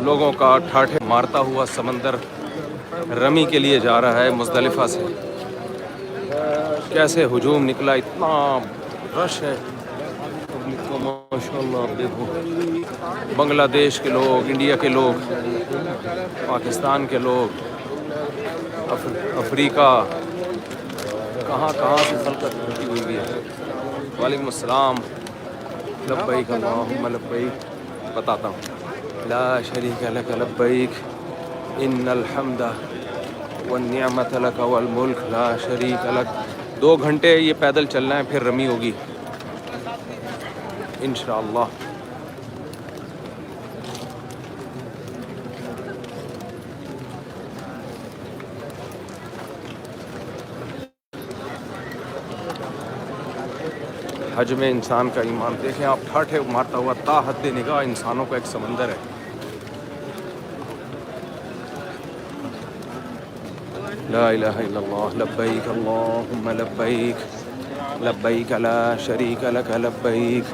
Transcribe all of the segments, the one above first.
लोगों का ठाठे मारता हुआ समंदर रमी के लिए जा रहा है मुज़दलिफ़ा से। कैसे हुजूम निकला, इतना रश है पब्लिक को माशाअल्लाह। आप देखो बांग्लादेश के लोग, इंडिया के लोग, पाकिस्तान के लोग, अफ्रीका, कहाँ कहाँ से खलकत पहुँची हुई है। वालेकुम अस्सलाम, लब्बैक अल्लाहुम्मा लब्बैक। बताता हूँ। ला शरीक लक लब्बैक इन्नल हम्दा वन्निअमत लक वल मुल्क ला शरीक लक। 2 घंटे ये पैदल चलना है, फिर रमी होगी इंशाअल्लाह। हज में इंसान का ईमान देखें आप, ठाठे मारता हुआ ताहद निगाह इंसानों का एक समंदर है। ला इलाहा इल्लल्लाह लब्बैक अल्लाहुम्मा लब्बैक लब्बैक ला शरीक लक लब्बैक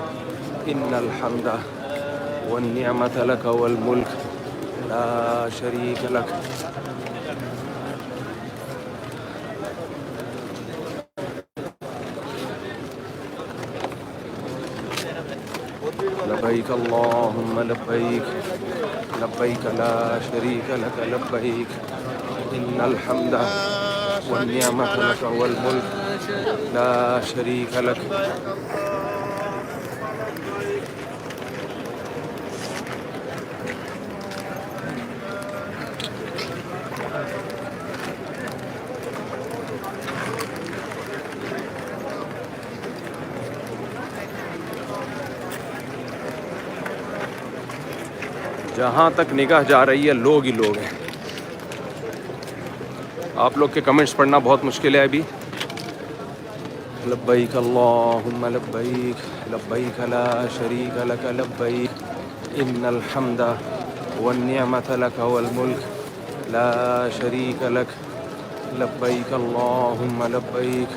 इन्नल हम्दा वन्निअमत लक वल मुल्क ला शरीक लक। लब्बैक अल्लाहुम्मा लब्बैक लब्बैक ला शरीक लक लब्बैक इन्नल हम्दा वन्निअमत लक वल मुल्क ला शरीक लक। जहाँ तक निगाह जा रही है लोग ही लोग हैं। आप लोग के कमेंट्स पढ़ना बहुत मुश्किल है अभी। लब्बैक अल्लाहुम्मा लब्बैक लब्बैक ला शरीक लक लब्बैक इन्नल हम्दा वन्निअमत लक वल मुल्क ला शरीक लक। लब्बैक अल्लाहुम्मा लब्बैक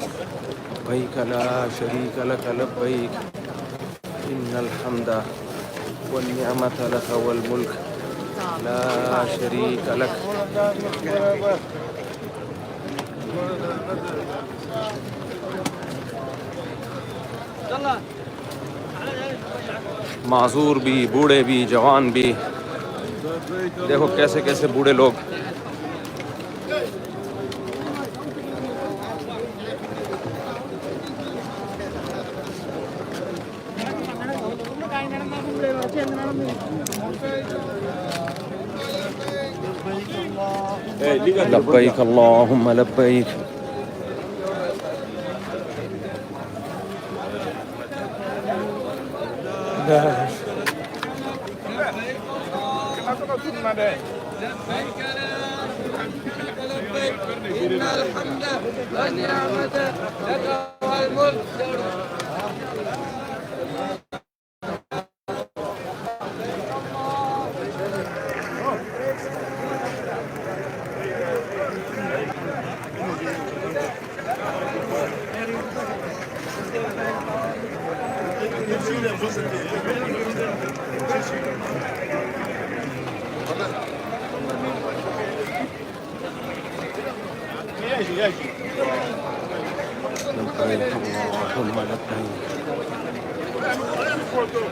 लब्बैक ला शरीक लक लब्बैक इन्नल हम्दा वन्निअमत लक वल मुल्क ला शरीक लक। माजूर भी, बूढ़े भी, जवान भी। देखो कैसे कैसे बूढ़े लोग। लब्बैक अल्लाहुम्मा लब्बैक।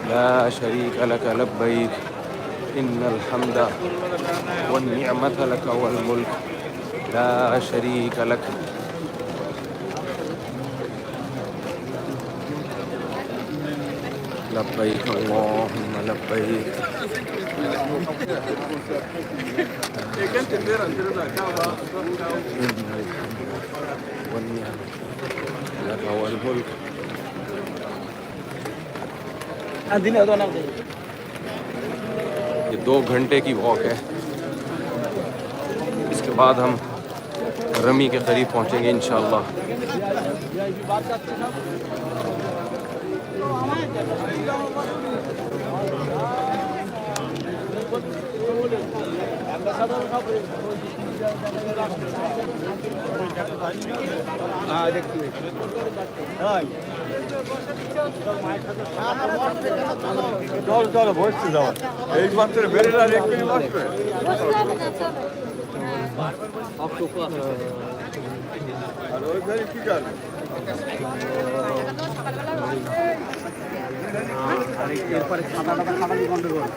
ला शरीक लक लब्बैक इन्नल हम्दा वन्निअमत लक वल मुल्क ला शरीक लक। लब्बैक अल्लाहुम्मा लब्बैक लक वल मुल्क। ये 2 घंटे की वॉक है। इसके बाद हम रमी के करीब पहुंचेंगे इंशाअल्लाह। চলো চলো বসছি যাও এই মাত্র বেড়ে আর একটু বসবে আর ওই বেড়ে কি করবে এরপরে খাতা খাতালি বন্ধ করো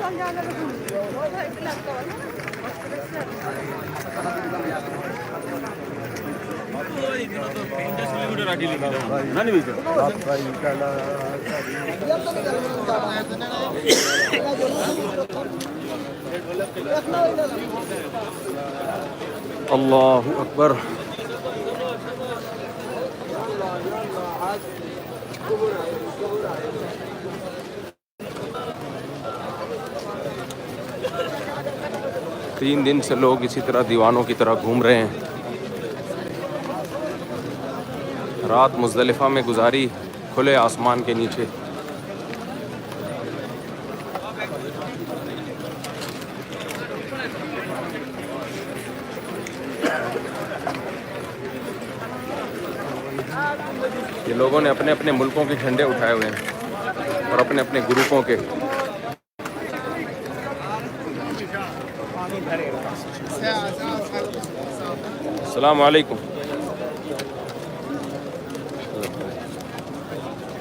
अल्लाहु अकबर। तीन दिन से लोग इसी तरह दीवानों की तरह घूम रहे हैं। रात मुज़दलिफ़ा में गुजारी खुले आसमान के नीचे। ये लोगों ने अपने अपने मुल्कों के झंडे उठाए हुए हैं और अपने अपने ग्रुपों के। अस्सलाम वालेकुम।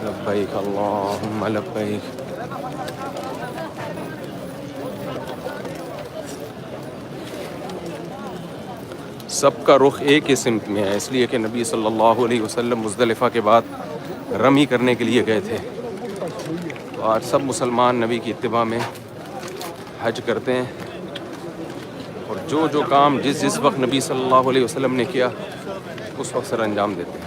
लब्बैक अल्लाहुम्मा लब्बैक। सबका रुख एक ही सिमत में है, इसलिए कि नबी सल्लल्लाहु अलैहि वसल्लम मुज़दलिफ़ा के बाद रमी करने के लिए गए थे। तो आज सब मुसलमान नबी की इत्तिबा में हज करते हैं और जो जो काम जिस जिस वक्त नबी सल्लल्लाहु अलैहि वसल्लम ने किया उस वक्त सर अंजाम देते हैं।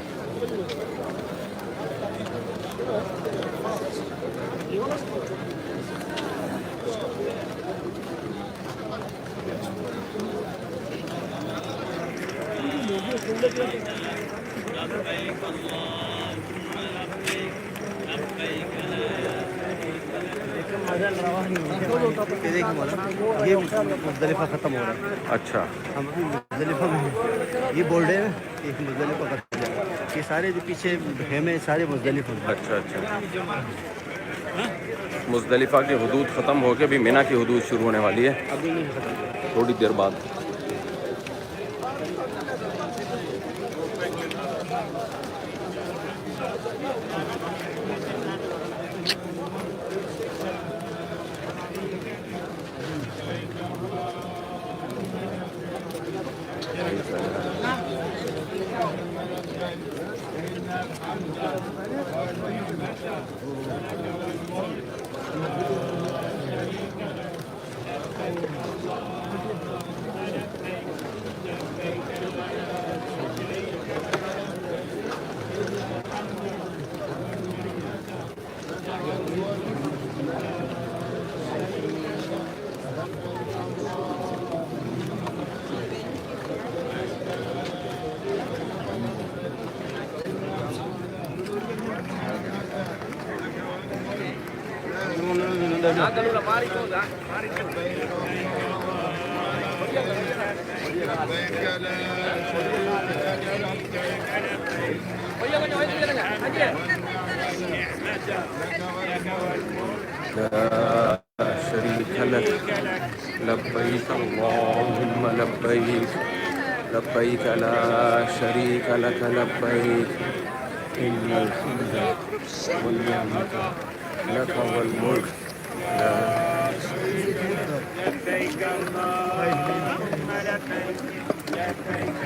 ये मुज़दलिफ़ा ख़त्म हो रहा है। अच्छा, हम अभी मुज़दलिफ़ा में हैं। ये बोर्ड है कि मुज़दलिफ़ा ख़त्म हो जाएगा। ये सारे जो पीछे खेमे सारे मुज़दलिफ़ा में। अच्छा अच्छा। मुज़दलिफ़ा की हुदूद ख़त्म होकर भी मिना की हुदूद शुरू होने वाली है अभी नहीं ख़त्म। थोड़ी देर बाद। लब्बैक अल्लाहुम्मा लब्बैक लब्बैक ला शरीक लक लब्बैक इन्नल हम्द वल निअमत लक वल मुल्क ला लब्बैक अल्लाहुम्मा लब्बैक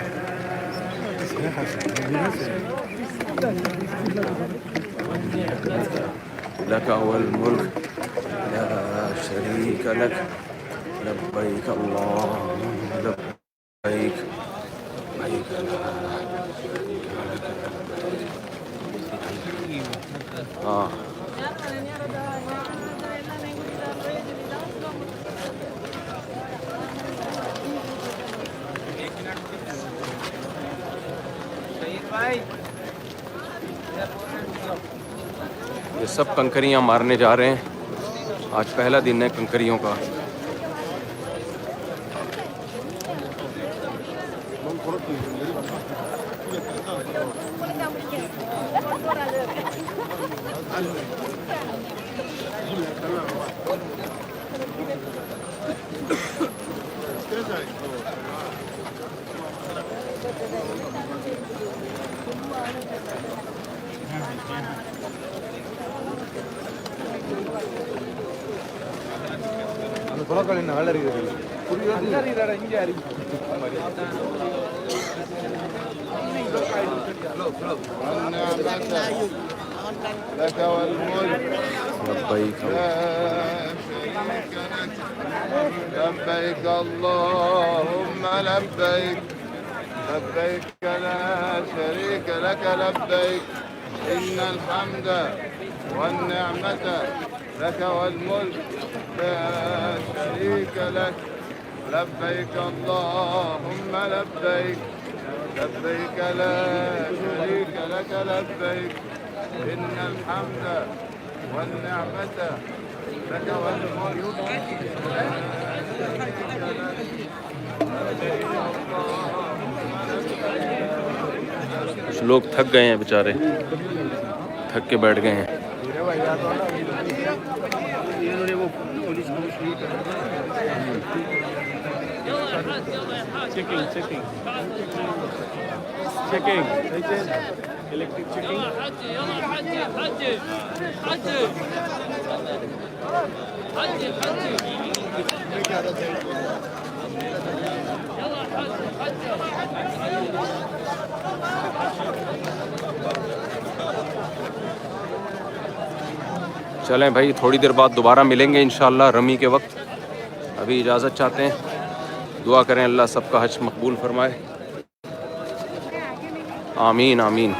लक वल मुल्क ला शरीक लक लब्बैक अल्लाहुम्मा लब्बैक लब्बैक ला। हाँ ये सब कंकरियां मारने जा रहे हैं। आज पहला दिन है कंकरियों का। அந்த குளக்கல் என்ன வேலை இருக்குது لك والملك لبيك لا شريك لك لبيك اللهم لبيك لبيك لا شريك لك لبيك إن الحمد والنعمة لك والملك لا شريك لك لبيك اللهم لبيك لبيك لا شريك لك لبيك إن الحمد والنعمة لك والملك لا شريك لك لبيك اللهم لبيك. कुछ लोग थक गए हैं बेचारे, थक के बैठ गए हैं. इन्होंने वो पुलिस को शुरू कर checking electric checking चलें भाई, थोड़ी देर बाद दोबारा मिलेंगे इंशाअल्लाह रमी के वक्त. अभी इजाज़त चाहते हैं. दुआ करें अल्लाह सबका हज मकबूल फरमाए. आमीन आमीन.